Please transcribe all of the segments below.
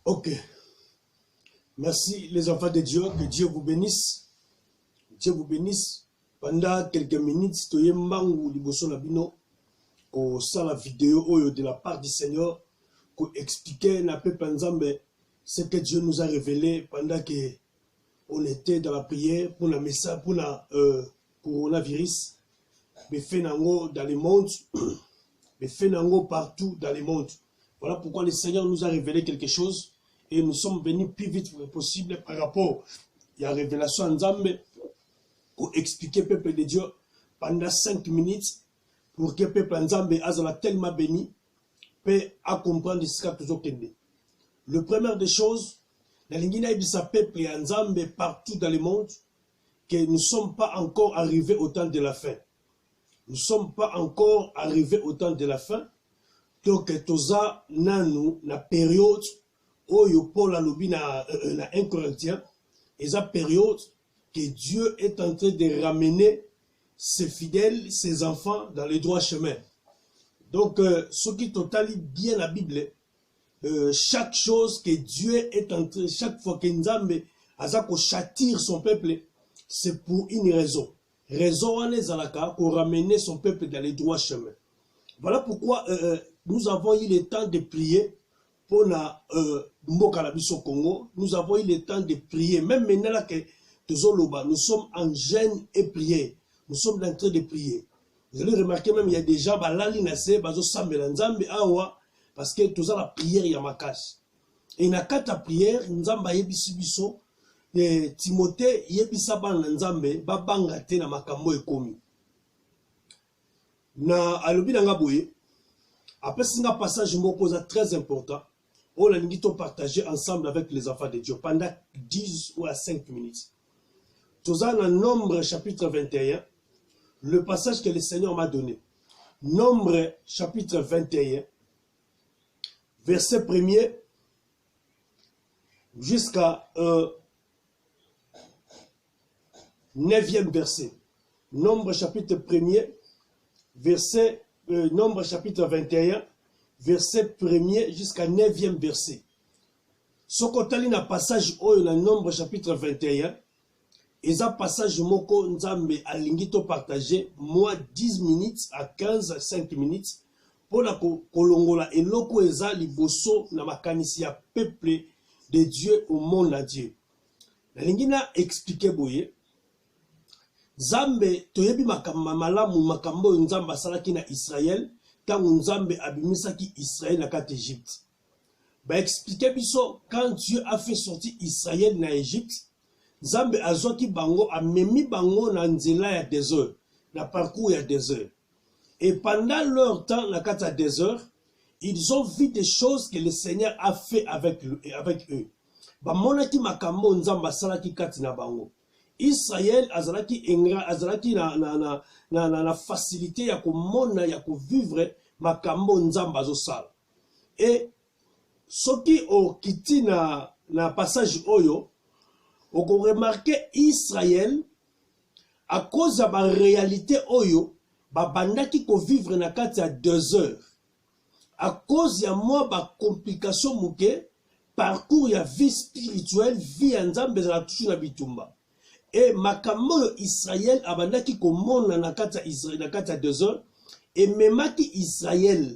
Ok. Merci les enfants de Dieu. Que Dieu vous bénisse. Dieu vous bénisse. Pendant quelques minutes, toyembangu liboso na bino ko sala vidéo oyo de la part du Seigneur pour expliquer na peuple nzambe ce que Dieu nous a révélé pendant que on était dans la prière pour la message pour la coronavirus. Mais fait nango dans le monde, mais fait nango partout dans le monde. Voilà pourquoi le Seigneur nous a révélé quelque chose et nous sommes venus plus vite possible par rapport à la révélation nzambe pour expliquer peuple de Dieu pendant 5 minutes pour que peuple nzambe azala tellement béni peut à comprendre ce que nous avons. Le premier des choses, la ligne ibisa peuple nzambe partout dans le monde que nous ne sommes pas encore arrivés au temps de la fin. Nous ne sommes pas encore arrivés au temps de la fin. Donc, toza nanu na période oyo Paul a lobi na 1 Corinthiens, et la période que Dieu est en train de ramener ses fidèles, ses enfants dans le droit chemin. Donc, ce qui totalise bien la Bible, chaque chose que Dieu est en train, chaque fois que Nzambe azako châtir son peuple, c'est pour une raison. Raison en ezalaka pour ramener son peuple dans le droit chemin. Voilà pourquoi nous avons eu le temps de prier pour la Mokalabiso Congo. Nous avons eu le temps de prier. Même maintenant là que nous sommes en jeûne et prière. Nous sommes en train de prier. Vous allez remarquer même il y a des gens balali nase bazo sambela nzambe awa parce que tous la prière ya makash. Et na kata prière nzamba yebisi biso Timothée yebisa bana nzambe babanga te na makambo ekomi. Na alobi nanga boye après singa passage moko très important. On a dit de partager ensemble avec les enfants de Dieu pendant 10 ou 5 minutes. Tous en Nombre chapitre 21, le passage que le Seigneur m'a donné. Nombre chapitre 21, verset 1er jusqu'à 9e verset. Nombre chapitre 1er, verset, Nombre chapitre 21, verset 1er jusqu'à 9e verset. Ce qu'on a na passage oyo na Nombre chapitre 21, et un passage moko nzambe alingi to partager moi 10 minutes à 15 à 5 minutes pour la kolongola eloko eza liboso na makanisi ya peuple de Dieu au monde entier. Nalingi na expliquer boye Nzambe toyebi makambo malamu makambo nzambe asalaki na Israël tango nzambe abimisaki Israël na kati Égypte. Ba expliquer biso quand Dieu a fait sortir Israël na Égypte, Nzambe azoki bango amemi bango na nzela ya désert, na parcours ya désert. Et pendant leur temps na kati ya désert, ils ont vu des choses que le Seigneur a fait avec eux. Ba monaki makambo nzambe asalaki kati na bango. Israël azalaki na facilité ya komona ya kovivre makambo nzamba azosala. Et soki okiti na passage oyo oko remarquer Israël à cause de la réalité oyo babandaki ko vivre na kati ya 2 heures à cause ya moi ba complication muke parcours ya vie spirituelle vie ya nzambe za toujours na bitumba. Et makambo Israël abandaki komona na kati ya Israël na kati ya 2 heures et memaki Israël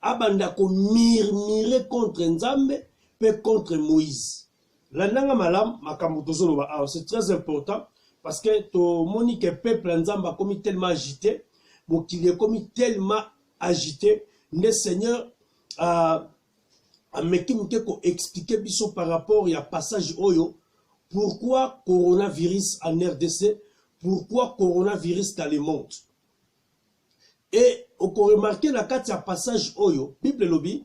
abanda ko murmurer contre Nzambe pe contre Moïse. Landanga malam makambo tozoloba c'est très important parce que to moni que peuple Nzambe a commis tellement agité, mokili est commis tellement agité, le Seigneur a mekimke ko expliquer biso par rapport à passage oyo. Pourquoi coronavirus en RDC? Pourquoi coronavirus dans le monde? Et on peut remarquer la carte à passage oyo, Bible lobby,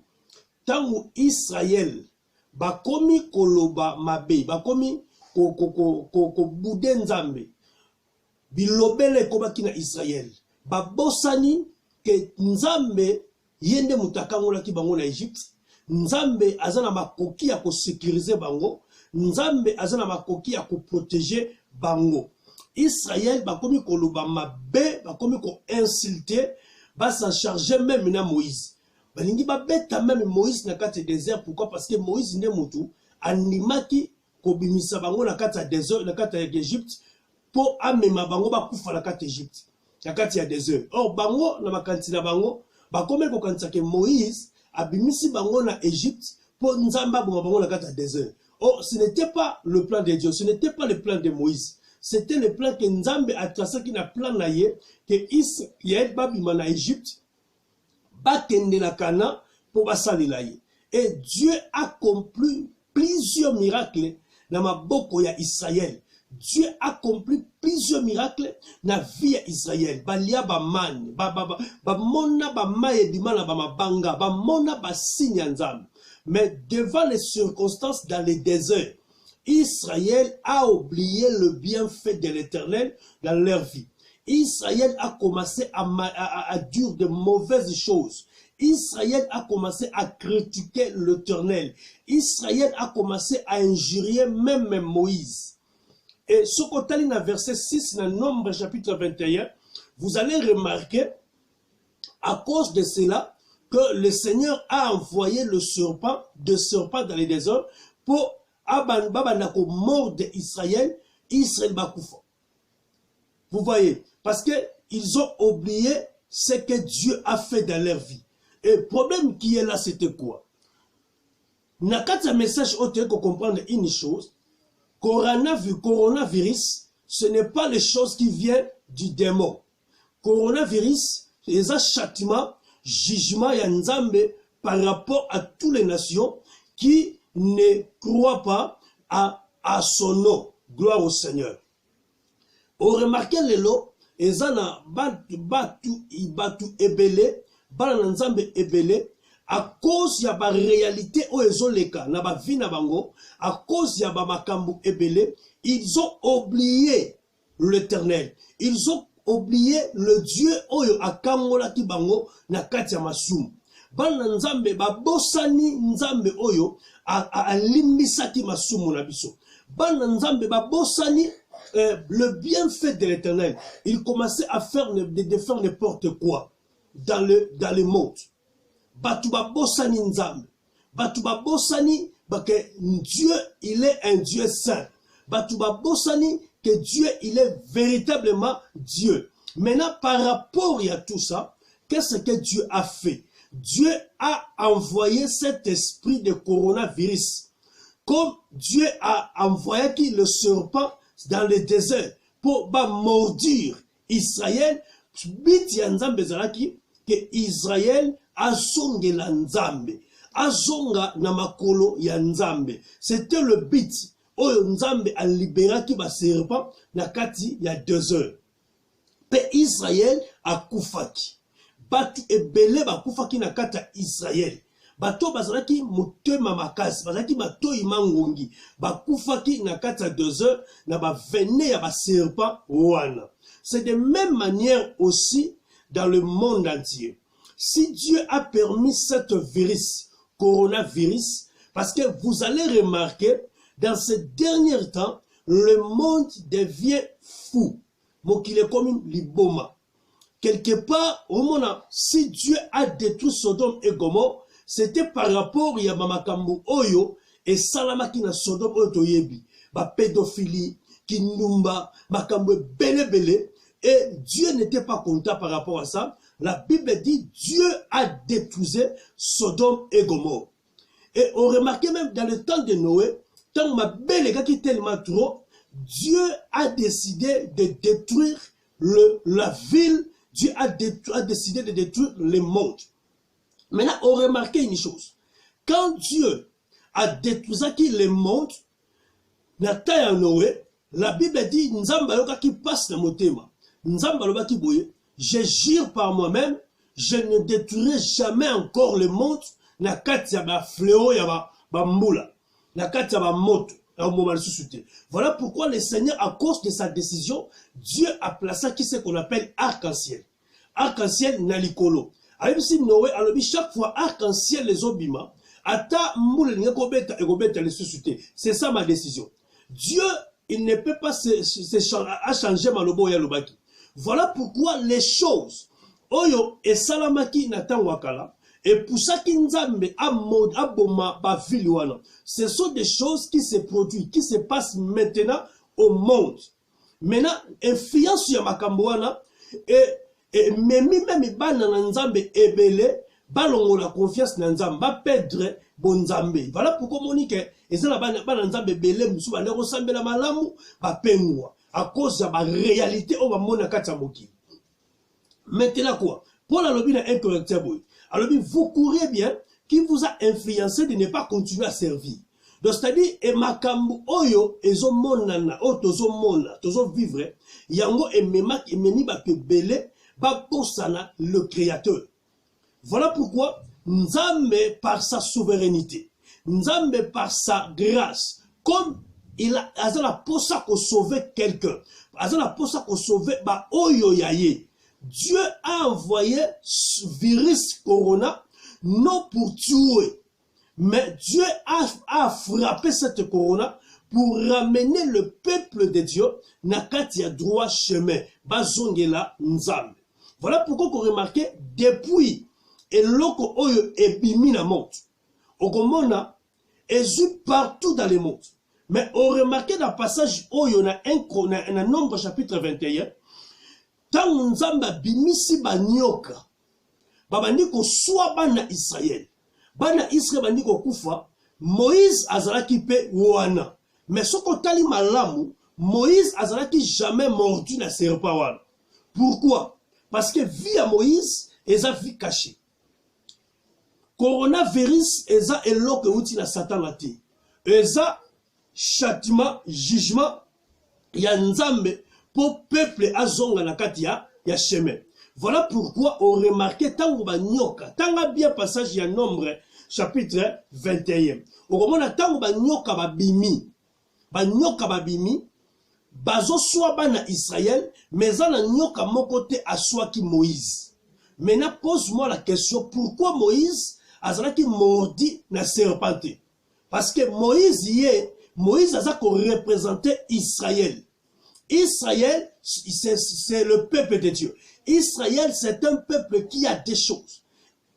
tant Israël, bakomi koloba mabe, bakomi ko bouden nzambe, bilobele kobaki na Israël, babosani ke nzambe yende mutakangola ki bango na Egypte, nzambe azana makoki ya ko sécuriser bango, Nzambe azana makoki ya ko protéger bango. Israël bakomi koloba mabe, bakomi ko insulter, ba s'en charger même na Moïse. balingi babeta même Moïse na kati désert. Pourquoi? Parce que Moïse ne mutu animaki kobimisa bango na kati ya désert, na kati ya Égypte, pour amema bango bakufa na kati ya Égypte, na kati ya désert. Or bango na makanti na bango bakome kokanisa ke Moïse abimisi bango na Égypte pour nzamba bonga bango na kati ya désert. Or ce n'était pas le plan de Dieu, ce n'était pas le plan de Moïse. C'était le plan que Nzambe a tracé, qui n'a plan na ye que Israël babima na Égypte bakende na Canaan pour basalila ye. Et Dieu a accompli plusieurs miracles dans maboko ya Israël. Dieu a accompli plusieurs miracles dans la vie d'Israël. Balia ba man, ba mona ba maye dimana ba mabanga, ba mona ba signe Nzambe. Mais devant les circonstances dans le désert, Israël a oublié le bienfait de l'Éternel dans leur vie. Israël a commencé à dire de mauvaises choses. Israël a commencé à critiquer l'Éternel. Israël a commencé à injurier même Moïse. Et ce côté dans verset 6, dans Nombre chapitre 21, vous allez remarquer, à cause de cela, que le Seigneur a envoyé le serpent dans les déserts pour abanako mort d'Israël, Israël bakoufa. Vous voyez, parce que ils ont oublié ce que Dieu a fait dans leur vie. Et le problème qui est là, c'était quoi? Nakata message autre qu'on comprendre une chose. Coronavirus, ce n'est pas les choses qui viennent du démon. Coronavirus, c'est un châtiment, jugement ya Nzambe par rapport à toutes les nations qui ne croient pas à son nom. Gloire au Seigneur. On remarque les lots, et ça na batu ebele, bana Nzambe ebele, à cause de la réalité où ils ont les cas, na ba vie na bango, à cause de la makambu ebele, ils ont oublié l'Éternel. Ils ont oublié le Dieu oyo akangola ki bango na kati ya masumu. Bana Nzambe ba bosani Nzambe oyo a limbisa ki masumu na biso. Bana Nzambe ba bosani le bienfait de l'Éternel. Il commençait à faire de faire n'importe quoi dans le monde. Batuba bosani Nzambe. Batuba bosani que Dieu il est un Dieu saint. Batuba bosani que Dieu il est véritablement Dieu. Maintenant par rapport à tout ça, qu'est-ce que Dieu a fait? Dieu a envoyé cet esprit de coronavirus. Comme Dieu a envoyé le serpent dans le désert pour mordir Israël, que Israël a zonge la Nzambe, a zonga na makolo ya Nzambe. C'était le but. Oyo Nzambe a libéré ki ba serpent na kati ya désert. Pe Israël a kufaki. Batu ebele ba kufaki na kati ya Israël. Bato bazalaki motema makasi, bazalaki bato imangongi, bakufaki na kati ya désert na ba vene ya ba serpent wana. C'est de même manière aussi dans le monde entier. Si Dieu a permis cette virus, coronavirus, parce que vous allez remarquer, dans ces derniers temps, le monde devient fou. Donc il est comme liboma. Quelque part, au moment, si Dieu a détruit Sodome et Gomorrhe, c'était par rapport à Mamakambu Oyo et Salamaki na Sodome Otoyebi. Ba pédophilie, Kinumba, Makambu Bele. Et Dieu n'était pas content par rapport à ça. La Bible dit Dieu a détruit Sodome et Gomorrhe. Et on remarquait même dans le temps de Noé, tant ma belle gars qui est tellement trop, Dieu a décidé de détruire la ville. Dieu a décidé de détruire le monde. Maintenant, on remarque une chose. Quand Dieu a détruit le monde, na Noé, la Bible dit Nzamba yoka qui passe dans mon thème. Nzamba yoka qui boye. Je jure par moi-même, je ne détruirai jamais encore le monde. Na kati ya ba fléau ya ba mbula. Na kati ya ba moto. Voilà pourquoi le Seigneur, à cause de sa décision, Dieu a placé ce qu'on appelle arc-en-ciel. Arc-en-ciel nalikolo. Alors si Noé a chaque fois arc-en-ciel les obima, ata moule ngekobeta egobeta les susciter. C'est ça ma décision. Dieu, il ne peut pas changer malobo ya lobaki. Voilà pourquoi les choses oyo et salamaki natan wakala Et pour ça qu'Inzambe aboma ba ville, ce sont des choses qui se produisent, qui se passent maintenant au monde. Maintenant, influence ya makambo wana et même bana na Nzambe ebele balongo la confiance na Nzambe ba perdre bon Nzambe. Voilà pourquoi monique ezala bana Nzambe ebele musu ba leko sambela malamu ba pengwa à cause de la réalité au mona kata mokili. Maintenant quoi? Paul a lobi na incorrectable. Alors vous courez bien qui vous a influencé de ne pas continuer à servir. Donc c'est-à-dire et makambu oyo ezo monana o tozo mona tozo vivre yango ememi ba pebele ba posana le créateur. Voilà pourquoi Nzambe par sa souveraineté, Nzambe par sa grâce, comme il a la posa ko sauver quelqu'un, la posa ko sauver ba oyo yaye. Dieu a envoyé virus corona non pour tuer, mais Dieu a frappé cette corona pour ramener le peuple de Dieu na kati ya droit chemin bazongela Nzambe. Voilà pourquoi on remarque depuis eloko oyo ebimi na monde okomona ezu partout dans le monde. Mais on remarque dans le passage oyo na Nombre chapitre 21 tant Nzamba bimisi banyoka babandi ko soit bana Israël bandi ko kufa Moïse azalaki pe wana mais soko tali malamu Moïse azalaki jamais mordu na serpent wana. Pourquoi? Parce que vie à Moïse eza vie cachée. Coronavirus eza eloko uti na Satan la te eza châtiment jugement ya Nzambe pour peuple azonga na kati ya chemin. Voilà pourquoi on remarque tango ba nyoka tanga bien passage ya Nombre chapitre 21 okomona tango ba nyoka babimi bazo soit bana Israël mais na nyoka moko te aswaki Moïse. Maintenant pose-moi la question, pourquoi Moïse azalaki mordi na serpent? Parce que Moïse a représenté Israël. Israël, c'est le peuple de Dieu. Israël, c'est un peuple qui a des choses.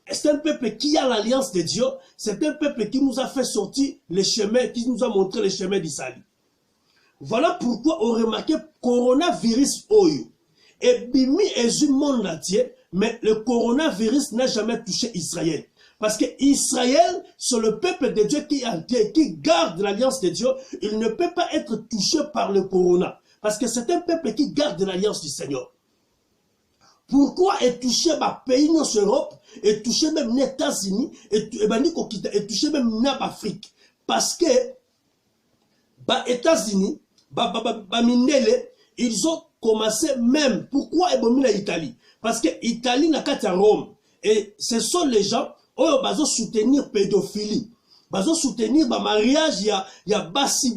C'est un peuple qui a l'alliance de Dieu. C'est un peuple qui nous a fait sortir le chemin, qui nous a montré le chemin du salut. Voilà pourquoi on remarque coronavirus oyo. Et bimi est du monde entier, mais le coronavirus n'a jamais touché Israël. Parce que Israël, c'est le peuple de Dieu qui garde l'alliance de Dieu. Il ne peut pas être touché par le corona. Parce que c'est un peuple qui garde l'alliance du Seigneur. Pourquoi est touché par pays en Europe, est touché même les États-Unis, et touché même l'Afrique? Parce que les États-Unis, ils ont commencé même. Pourquoi ils ont mis l'Italie? Parce que l'Italie n'a qu'à Rome. Et ce sont les gens qui ont soutenir pédophilie. Ils ont soutenir le mariage, il y a basi.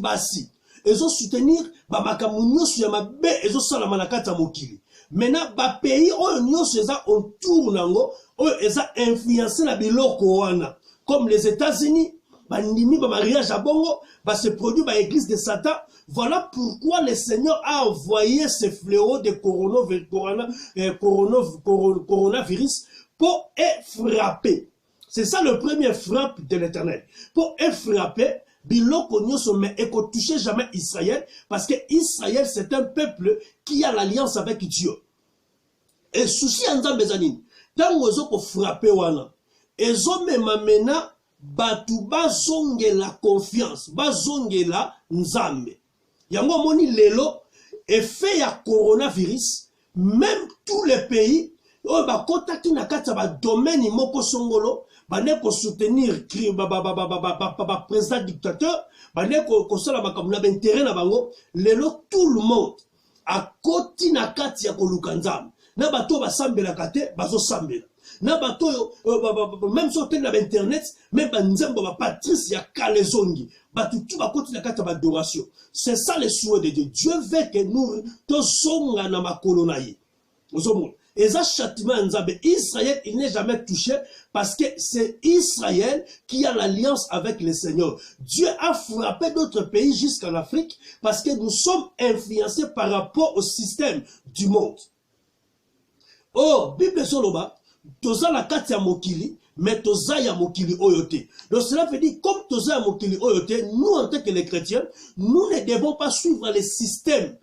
Ils ont soutenir le makamunyo, il y a mabe, ils ont salamana manakata mokili. Maintenant, les pays ont tourné, ils ont influencé la biloko wana. Comme les États-Unis, bandimi ba mariage à bongo, se produit par l'église de Satan. Voilà pourquoi le Seigneur a envoyé ce fléau de coronavirus pour frapper. C'est ça le premier frappe de l'Éternel. Pour frapper, biloko nyoso mais eko toucher jamais Israël, parce que Israël c'est un peuple qui a l'alliance avec Dieu. Et souci Nzambe zanini, tango zo ko frapper wana, ezo memamena batu bazonge la confiance, bazonge la Nzambe. Yango moni lelo effet ya coronavirus, même tous les pays oh ba kotaki na kati ba domaine moko songolo bane ko soutenir président dictateur bane ko sala makambo na intérêt na bango lelo tout le monde a koti na kati ya koluka Nzambe na bato ba sambela kate bazo sambela na bato même sur na internet même ba Nzambe ba Patrice ya kalezongi batu tu ba koti na kati ba adoration. C'est ça le souhait de Dieu. Dieu veut que nous tosonga na makolo na ye. Et ça, châtiment Nzambe, Israël, il n'est jamais touché parce que c'est Israël qui a l'alliance avec le Seigneur. Dieu a frappé d'autres pays jusqu'en Afrique parce que nous sommes influencés par rapport au système du monde. Or, Bible Soloba, toza la kati ya mokili, mais toza ya mokili oyote. Donc cela veut dire, comme toza ya mokili oyote, nous en tant que les chrétiens, nous ne devons pas suivre les systèmes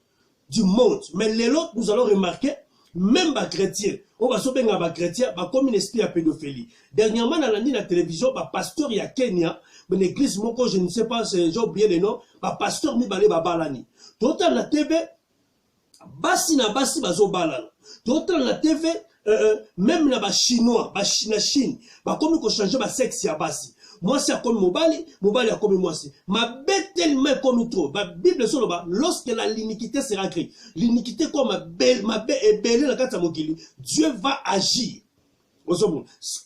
du monde. Mais les autres, nous allons remarquer, même les chrétiens, on va sauver les chrétiens, comme une esprit à pédophilie. Dernièrement, dans la télévision, le pasteur il y a Kenya, une église, je ne sais pas, j'ai oublié le nom, le pasteur Mibale Babalani. Tout à la TV, basi na basi bazo balana. Tout à la TV, même na ba chinois, ba Chine, comme il changer ba sexe ya basi. Moi c'est comme mobali, mobali a comme moi c'est. Ma bête tellement comme trop. La Bible sur le bas, lorsque l'iniquité sera créée, l'iniquité comme ma belle est belle la carte mokili, Dieu va agir.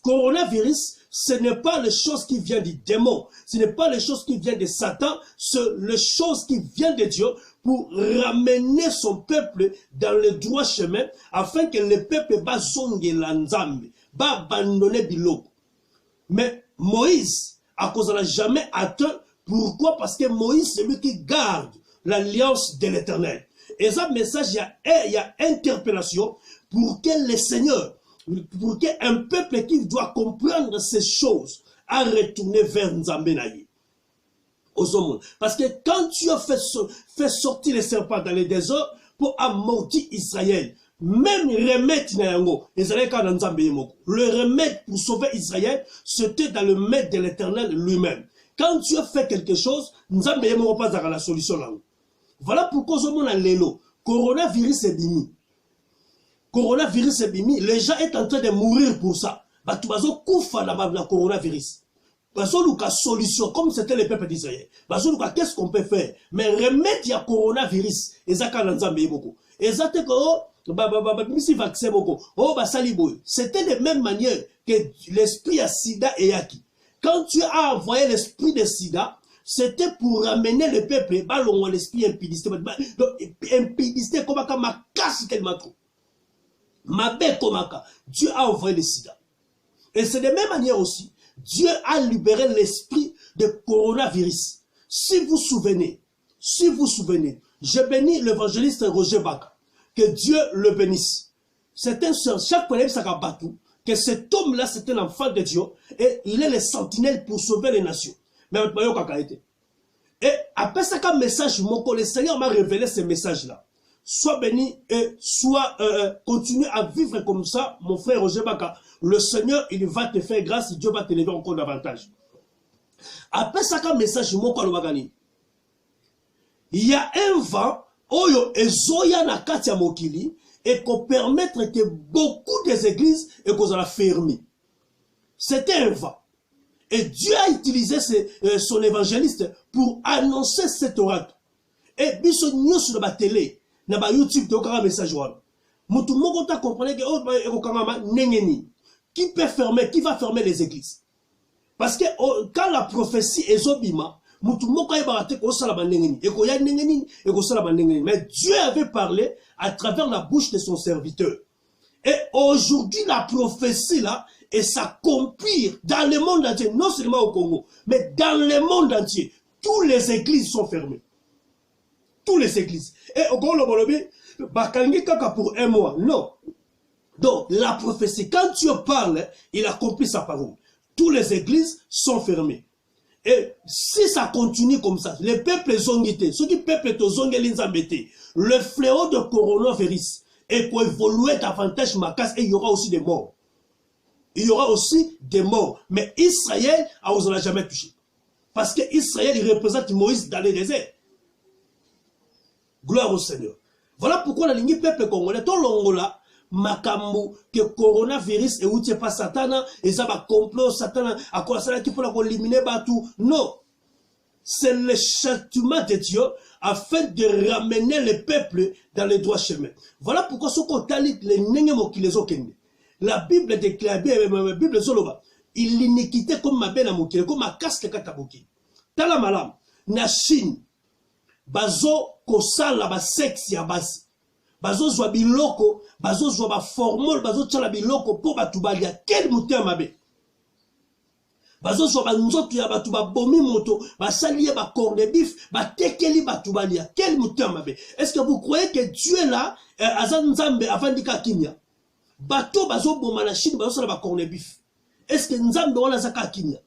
Coronavirus, ce n'est pas les choses qui viennent du démon, ce n'est pas les choses qui viennent de Satan, c'est les choses qui viennent de Dieu pour ramener son peuple dans le droit chemin, afin que le peuple va zonge la nzambe, va abandonner biloko. Mais Moïse, à cause de n'a jamais atteint. Pourquoi? Parce que Moïse, c'est lui qui garde l'alliance de l'Éternel. Et ça, message, il y a interpellation pour que le Seigneur, pour qu'un peuple qui doit comprendre ces choses, a retourné vers Nzambenaï. Parce que quand tu as fait sortir les serpents dans les déserts pour amortir Israël, même remède le remède pour sauver Israël, c'était dans le maître de l'Éternel lui-même. Quand tu as fait quelque chose, nous n'avons pas la solution là. Voilà pourquoi le coronavirus est bimi. Coronavirus est bimi. Les gens sont en train de mourir pour ça. Tu vas koufa la coronavirus. Bazouluka solution comme c'était le peuple d'Israël. Bazouluka qu'est-ce qu'on peut faire? Mais remède ya coronavirus. Ezaka nanzambe beaucoup. Ezate ko c'était de même manière que l'esprit à sida et yaki. Quand tu as envoyé l'esprit de sida, c'était pour ramener le peuple, l'esprit impudicité. Impudicité comme ma casse tellement trop. Ma bête comme Dieu a envoyé le sida. Et c'est de même manière aussi, Dieu a libéré l'esprit de coronavirus. Si vous souvenez, je bénis l'évangéliste Roger Baka. Que Dieu le bénisse. C'est un seul, chaque problème ça va tout, que cet homme-là c'était l'enfant de Dieu et il est le sentinelle pour sauver les nations. Mais et après ça comme message, le Seigneur m'a révélé ce message-là. Sois béni et sois continue à vivre comme ça, mon frère Roger Baka. Le Seigneur, il va te faire grâce, Dieu va te lever encore davantage. Après ça comme message, il y a un vent oyo ezoya na kati ya mokili et qu'on permettre que beaucoup des églises et qu'on la fermer. C'était un vent. Et Dieu a utilisé son évangéliste pour annoncer cet oracle. Et biso nyo sur la télé, na ba YouTube to kara message wana. Mutu moko ta comprendre que o kangama nengeni. Qui peut fermer, qui va fermer les églises? Parce que quand la prophétie est zobima, mais Dieu avait parlé à travers la bouche de son serviteur. Et aujourd'hui, la prophétie là, et s'accomplir dans le monde entier, non seulement au Congo, mais dans le monde entier. Toutes les églises sont fermées. Toutes les églises. Et au Congo, pour un mois. Non. Donc, la prophétie, quand Dieu parle, il accomplit sa parole. Toutes les églises sont fermées. Et si ça continue comme ça, les peuples zonguité, ceux qui peuplent le fléau de coronavirus et pour évoluer davantage ma casse, et il y aura aussi des morts. Il y aura aussi des morts. Mais Israël, on ne l'a jamais touché. Parce que Israël, il représente Moïse dans les déserts. Gloire au Seigneur. Voilà pourquoi la ligne peuple congolais, tout l'Angola, makambo que coronavirus et où tu pas Satan et ça va complot Satan à quoi ça qui pour éliminer batou. Non, c'est le châtiment de Dieu afin de ramener le peuple dans le droit chemin. Voilà pourquoi ce qu'on t'a dit les nengemo qui les ont kende. La Bible déclare, la Bible zoloba, il l'iniquité comme ma belle amokile, comme ma casque kataboki. Tala malam na Chine bazo kosala ba sexe ya basi. Bazo zwa biloko, bazo zwa ba formule, bazo tchala biloko po batubali ya quel mouteur mabe. Bazo zwa ba nzoto ya batu ba bomi moto, ba saliye ba corne de bif, ba tekeli batubali ya quel mouteur mabe. Est-ce que vous croyez que Dieu est là, azan nzambe avant dika kimia? Bato bazo boma na Chine, bazo sala ba corne de bif. est-ce que nzambe wana zaka kimia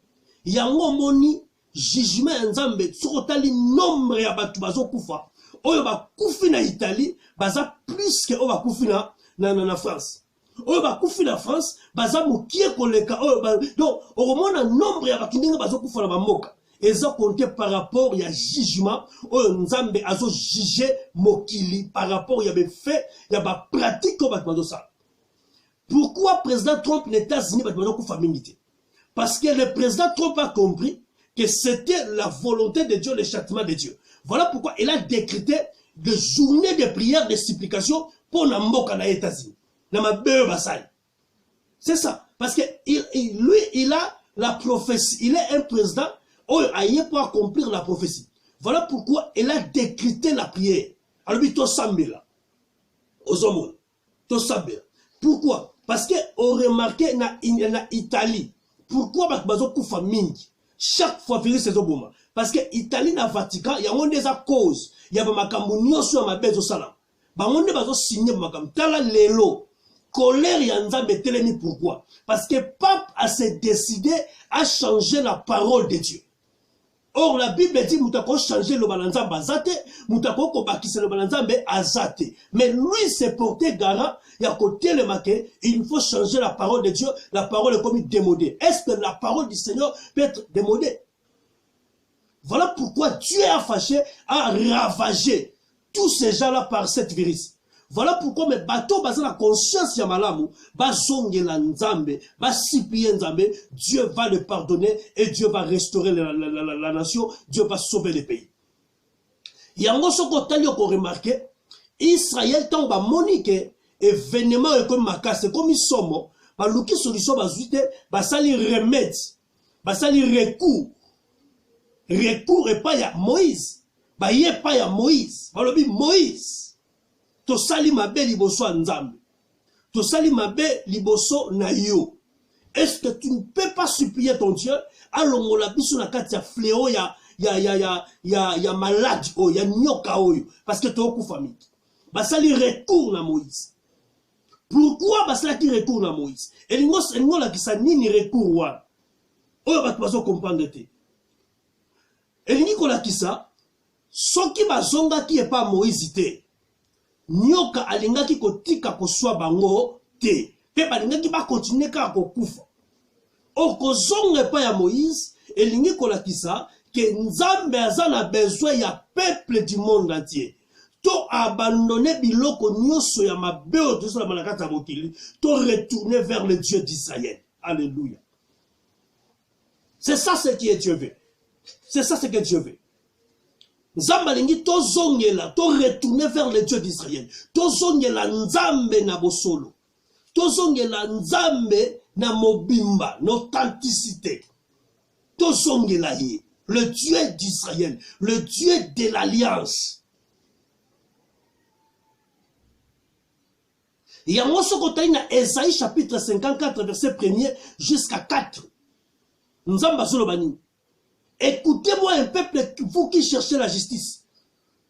yango moni jugement ya nzambe sokotali nombre ya bato bazokufa oyo bakufi na Italie baza plus que oyo bakufi na France oyo bakufi na France baza mokie koleka oyo donc okomona nombre ya bato ndenge bazokufa na bamboka eza compté par rapport ya jugement oyo nzambe azo juger mokili par rapport ya befait ya bapratique oyo bato bazosala. Pourquoi président Trump les États-Unis bato bazokufa mingi te? Parce que le président Trump a compris que c'était la volonté de Dieu, le châtiment de Dieu. Voilà pourquoi il a décrété des journées de prière, de supplication pour la mboka na États-Unis. C'est ça. Parce que lui, il a la prophétie. Il est un président qui a pour accomplir la prophétie. Voilà pourquoi il a décrété la prière. Alors, il pourquoi? Parce qu'on remarqué dans l'Italie. Pourquoi bazo mingi? Chaque fois virus c'est oboma parce que Italie na Vatican il y a des causes il y a makambo nyonso ya mabezo sala bangonde bazo signer makambo tala lelo colère ya nzambe telemi. Pourquoi? Parce que pape a se décidé à changer la parole de Dieu. Or la Bible dit mutako changer le balanzambe azate mutako ko bakisa le balanzambe azate, mais lui s'est porté garant et à côté le maquet il faut changer la parole de Dieu. La parole est comme démodée. Est-ce que la parole du Seigneur peut être démodée? Voilà pourquoi Dieu a fâché, a ravagé tous ces gens-là par cette virus. Voilà pourquoi mes bateaux basés la conscience ya malamu bazongela nzambe basipie nzambe, Dieu va le pardonner et Dieu va restaurer la nation, Dieu va sauver le pays. Yango soko tali ko remarquer Israël tant ba monique événement et comme makase comme isomo ba luki solution bazuite basali remède basali recours et pas ya Moïse ba ye pas ya Moïse balobi Moïse to sali mabe liboso nzambe to sali mabe liboso na yo. Est-ce que tu ne peux pas supplier ton Dieu alongola biso na kati ya fléau ya malade o ya nyoka oyo parce que to ku famille basali recours na Moïse. Pourquoi basala ki recours na Moïse? Elingo la kisa nini recours wa oyo bato bazo comprendre te. Elingi ko la kisa soki bazonga ki e pa Moïse te nyoka alingaki kotika koswa bango te pe balingaki ba continuer ka kokufa. Okozonga pa ya Moïse elingi ko la kisa que nzambe azana besoin ya peuple du monde entier. To abandonner biloko nyonso ya mabeo to la malakata mokili, to retourner vers le Dieu d'Israël. Alléluia. C'est ça ce que Dieu veut. C'est ça ce que Dieu veut. Nzambe lingi to zongela, to retourner vers le Dieu d'Israël. To zongela nzambe na bosolo. To zongela nzambe na mobimba, l'authenticité. To zongela ye, le Dieu d'Israël, le Dieu de l'alliance. Il y a un côté dans Esaïe chapitre 54 verset 1er jusqu'à 4. Nzamba Solobani. Écoutez-moi un peuple, vous qui cherchez la justice,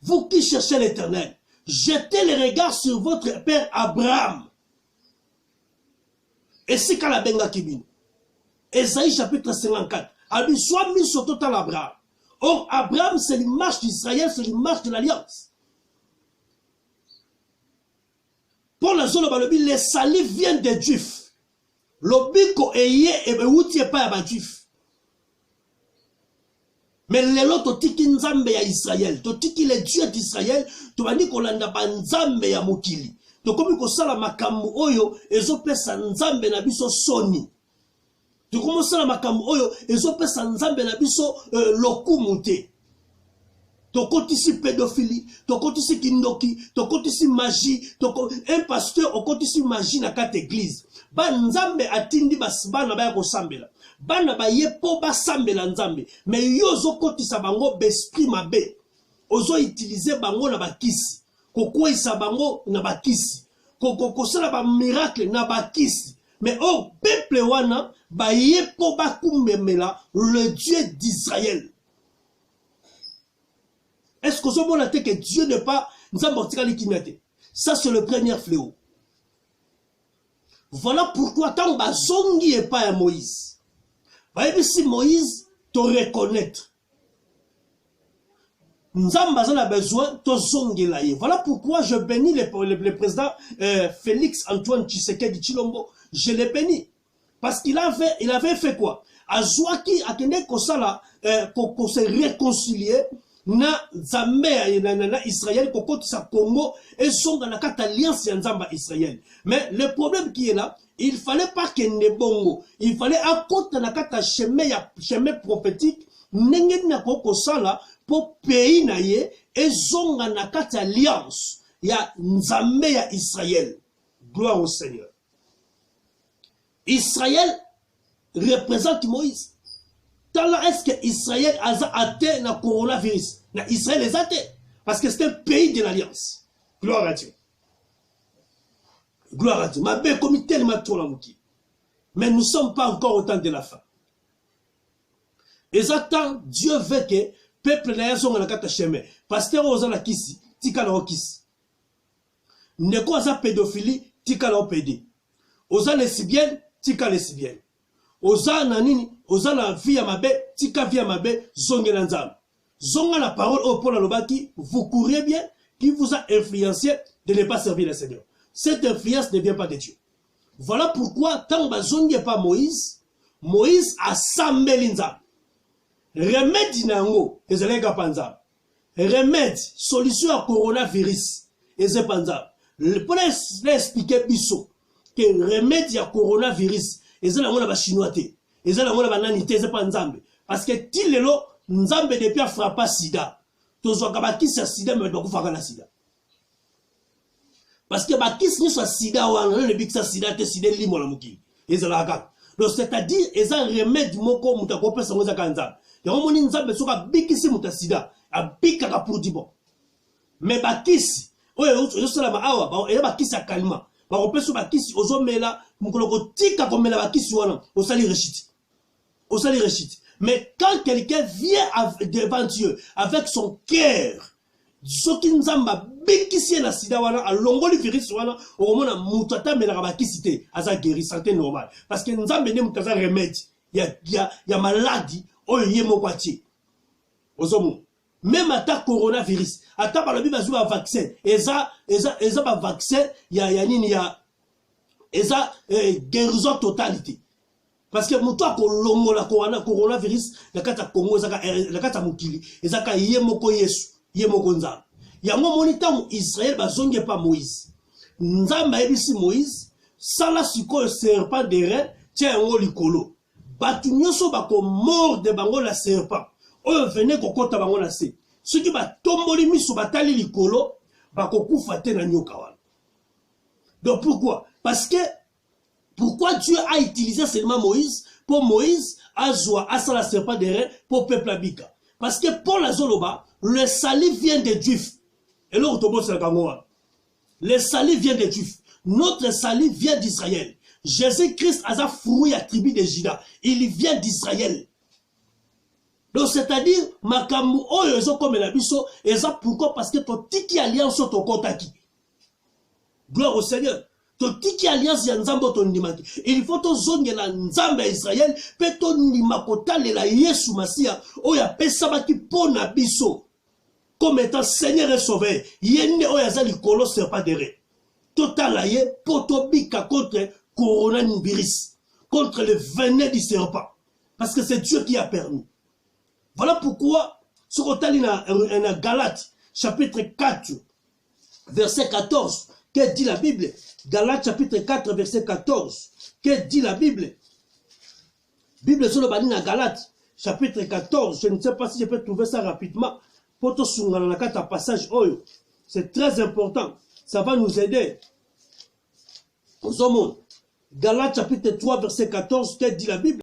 vous qui cherchez l'Éternel, jetez les regards sur votre père Abraham. Et c'est quand la benga kibine. Esaïe chapitre 54. Abi soit mis sur total Abraham. Or Abraham c'est l'image d'Israël, c'est l'image de l'alliance. Pour la zone balobi, les salis viennent des Juifs. L'obiko eye et outie pas ya Juif. Mais les autres tiki nzambe ya Israël, to tiki le Dieu d'Israël, to bani kolanda ba nzambe ya mokili. To komi ko sala makambo oyo ezopesa nzambe na biso soni. To komi sala makambo oyo ezopesa nzambe na biso lokumu te. Tokotisi pédophilie, tokotisi kindoki, tokotisi magie, un pasteur okotisi magie na kate église. Ba nzambe atindi basbana ba ko sambela. Bana ba yepo ba sambela nzambe. Mais yo zo kotisa bango besprit mabe. Ozo utiliser bango na bakisi. Kokwisa bango na bakisi. Kokosala ba miracle na bakisi. Mais oh peuple wana ba yepo ba kumemela le Dieu d'Israël. Est-ce que ce moment que Dieu n'est pas... Ça, c'est le premier fléau. Voilà pourquoi tant bazongi et pas à Moïse. Voyez si Moïse te reconnaître. Nzamba a besoin de zongi là. Voilà pourquoi je bénis le président Félix Antoine Tshisekedi Tshilombo. Je l'ai béni. Parce qu'il avait fait quoi? Azouaki a tenu qu'on se réconcilier na Zambé na Israël qu'on compte sa Congo et sont dans la carte alliance Nzamba Israël. Mais le problème qui est là, il fallait pas qu'il ne bongo. Il fallait à côté na carte chemin prophétique n'engage na koko sala pour pays na ye et zonga na carte alliance ya Nzambé ya Israël. Gloire au Seigneur. Israël représente Moïse. Tant est-ce que Israël a atteint le coronavirus? Israël les a atteint. Parce que c'est un pays de l'Alliance. Gloire à Dieu. Gloire à Dieu. Ma belle comme tellement trop la mouki. Mais nous ne sommes pas encore au temps de la fin. Et ça, Dieu veut que le peuple n'a pas de carte chemin. Pasteur Oza la kisi, tika la kisi. Ne quoi ça pédophilie, tika la pédé. Oza lesbienne, tika lesbienne. Oza nanini, oza la vie à ma bête, tika vie à ma bête, zonge lanzam. Zonga la parole au pôle lobaki, vous courez bien, qui vous a influencé de ne pas servir le Seigneur. Cette influence ne vient pas de Dieu. Voilà pourquoi, tant que zonge pas Moïse, Moïse a sambelinzam. Remède nango, ezelega panzam. Remède, solution à coronavirus, ezé panzam. Pour l'expliquer biso, que remède à coronavirus, et la mona ba chinois te et la mona ba nani te pas nzambe parce que tilelo nzambe depuis a frappa sida tozo ka ba kisa sida mais donc faka na sida parce que ba kisa ni so sida wa le bikisa sida te sida limo la muki ezala ka donc c'est-à-dire eza remède moko muta ko pesa ngoza ka nzambe ya moni nzambe so ka bikisi muta sida a bika ka pour dibo mais ba kisi oyo sala ma awa ba e ba kisa kalima ba ko pesa ba kisi ozomela mais quand quelqu'un vient devant Dieu avec son cœur, ce qui nous a béquissé la sida wana a longoli virus wana au moment où mutata mais la bakissité asa guéri santé normale parce que nous a mené mutaza remède il y a maladie oyo yemo kwati ozomo même attaque coronavirus attaque par le bible azwa vaccin eza ba vaccin ya nini ya et ça, guérison totalité. Parce que mutua kolongo la coronavirus, la kata Congo, la kata mukili, et ça ka yemoko yesu, yemoko nzam. Yango monita Israël bazonge pas Moïse. Nzamba ebisi Moïse, sala siko serpent de rein, tiens ngo likolo. Batu nyoso bako mort de bango la serpent. Oyo venez kokota bango la se. Ceux qui ba tomboli miso batali likolo, bako kufa te na nyoka wana. Donc pourquoi? Parce que, pourquoi Dieu a utilisé seulement Moïse? Pour Moïse, Azoua, Asa la serpent de rein, pour peuple Abika. Parce que pour la Zoloba, le salut vient des Juifs. Et là, le salut vient des Juifs. Notre salut vient d'Israël. Jésus-Christ a fruit la tribu de Juda. Il vient d'Israël. Donc, c'est-à-dire, Makamu, Oyo, comme la biso, et ça pourquoi? Parce que ton tiki alliance au ton contaki. Gloire au Seigneur. Tiki alliance ya nzambo to ndimaki. Il faut to zonge la nzamba Israël pe to ndimakota le la Yesu Masia oya pesa baki pona biso comme étant Seigneur et Sauveur. Yende oya za likolo serpent de rein. Totala ye poto bika contre coronavirus, contre le venin du serpent. Parce que c'est Dieu qui a permis. Voilà pourquoi sur Otali na Galates chapitre 4 verset 14 que dit la Bible. Galates chapitre 4 verset 14. Que dit la Bible? Bible sur le banni à Galates chapitre 14. Je ne sais pas si je peux trouver ça rapidement. Poto sungana na kata passage oyo. C'est très important. Ça va nous aider. Galates chapitre 3 verset 14. Que dit la Bible?